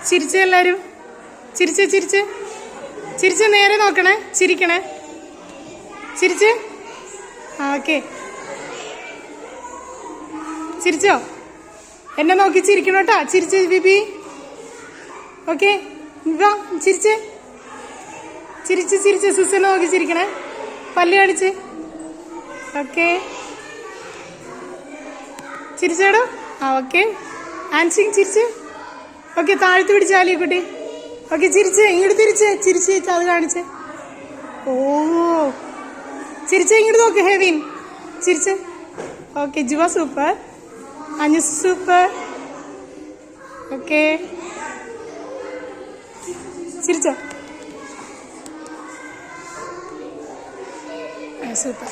ചിരിച്ചേ എല്ലാവരും. ചിരിച്ച് ചിരിച്ച് ചിരിച്ച് നേരെ നോക്കണേ, ചിരിക്കണേ, ചിരിച്ച്. ഓക്കെ, ചിരിച്ചോ? എന്നെ നോക്കി ചിരിക്കണം കേട്ടോ. ചിരിച്ച് ബിബി. ഓക്കെ, വാ ചിരിച്ച് ചിരിച്ച് ചിരിച്ച് സുസനെ നോക്കി ചിരിക്കണേ. പല്ല് കാണിച്ച്. ഓക്കെ, ചിരിച്ചേടോ. ഓക്കെ, ആൻസിങ് ചിരിച്ച്. ഓക്കെ, താഴ്ത്തി പിടിച്ചാലേ കുട്ടി. ഓക്കെ, ചിരിച്ച് ഇങ്ങോട്ട് തിരിച്ച് ചിരിച്ച് അത് കാണിച്ച്. ഓ, ചിരിച്ച് ഇങ്ങോട്ട് നോക്ക്. ഹെവിൻ ചിരിച്ച്. ഓക്കെ, ജുവ സൂപ്പർ, അഞ്ഞു സൂപ്പർ. ഓക്കെ, ചിരിച്ചോ? സൂപ്പർ.